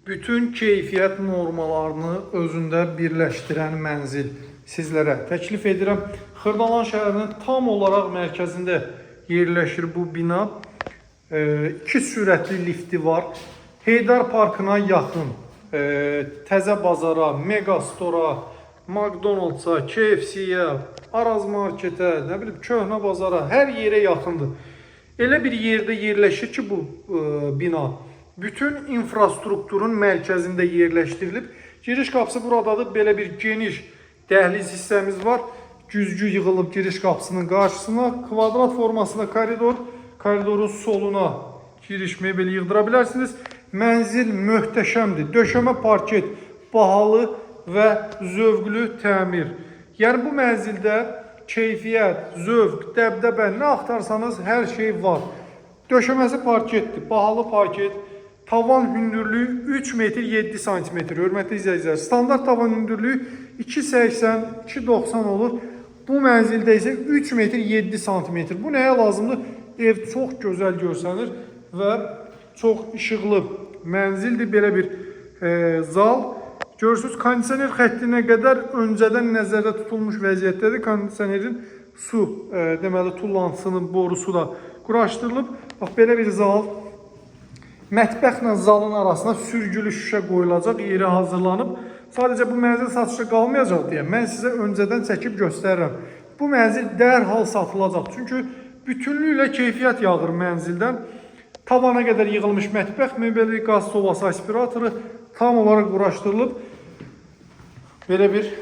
Bütün keyfiyyət normalarını özündə birləşdirən mənzil sizlərə təklif edirəm. Xırdalan şəhərinin tam olaraq mərkəzində yerləşir bu bina. 2 sürətli lifti var. Heydar Parkına yaxın, Təzə Bazara, Megastora, McDonald's'a, KFC'yə, Araz Marketə, nə bilim, Köhnə Bazara, hər yerə yaxındır. Elə bir yerdə yerləşir ki bu bina. Bütün infrastrukturun mərkəzində yerləşdirilib. Giriş qapısı buradadır. Belə bir geniş dəhliz hissəmiz var. Güzgü yığılıb giriş qapısının qarşısına. Kvadrat formasında koridor. Koridorun soluna giriş mebeli yığdıra bilərsiniz. Mənzil möhtəşəmdir. Döşəmə parket bahalı və zövqlü təmir. Yəni bu mənzildə keyfiyyət, zövq, dəbdəbə nə axtarsanız hər şey var. Döşəməsi parketdir. Bahalı parket. Tavan hündürlüyü 3 metr 7 santimetr. Hörmətli izləyicilər, standart tavan hündürlüyü 2.80, 2.90 olur. Bu mənzildə isə 3 metr 7 santimetr. Bu nəyə lazımdır? Ev çox gözəl görsənir və çox işıqlı mənzildir. Belə bir zal. Görürsünüz, kondisioner xəttinə qədər öncədən nəzərdə tutulmuş vəziyyətdədir. Kondisionerin su, deməli, tullantısının borusu da quraşdırılıb. Bax, belə bir zal. Mətbəxlə zalın arasına sürgülü şüşə qoyulacaq, yeri hazırlanıb. Sadəcə bu mənzil satışda qalmayacaq deyə mən sizə öncədən çəkib göstərirəm. Bu mənzil dərhal satılacaq. Çünki bütünlüklə keyfiyyət yağır mənzildən. Tavana qədər yığılmış mətbəx mebeli, qaz sobası, aspiratoru tam olaraq quraşdırılıb. Belə bir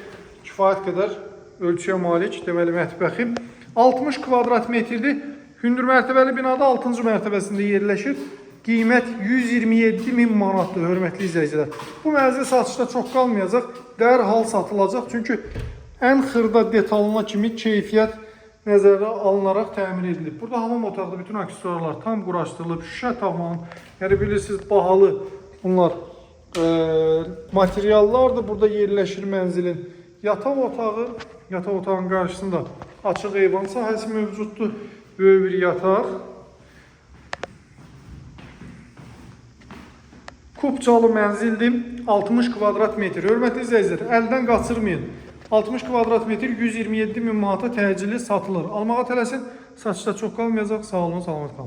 kifayət qədər ölçüyə malik, deməli, mətbəxim 60 kvadrat metrdir. Hündür mərtəbəli binada 6-cı mərtəbəsində yerləşir. Qiymət 127.000 manatdır, hörmətli izləyicilər. Bu mənzil satışda çox qalmayacaq, dərhal satılacaq. Çünki ən xırda detalına kimi keyfiyyət nəzərdə alınaraq təmin edilib. Burada hamam otaqda bütün aksesuarlar tam quraşdırılıb, şüşə tavan, yəni bilirsiniz, bahalı bunlar materiallardır. Burada yerləşir mənzilin yataq otağı. Yataq otağın qarşısında açıq eyvan sahəsi mövcuddur. Böyük bir yataq. Kupçalı mənzildir, 60 kvadrat metr. Hörmətli izləyicilər, əldən qaçırmayın. 60 kvadrat metr 127.000 manata təcili satılır. Almağa tələsin, satışda çox qalmayacaq. Sağ olun, salamat qalın.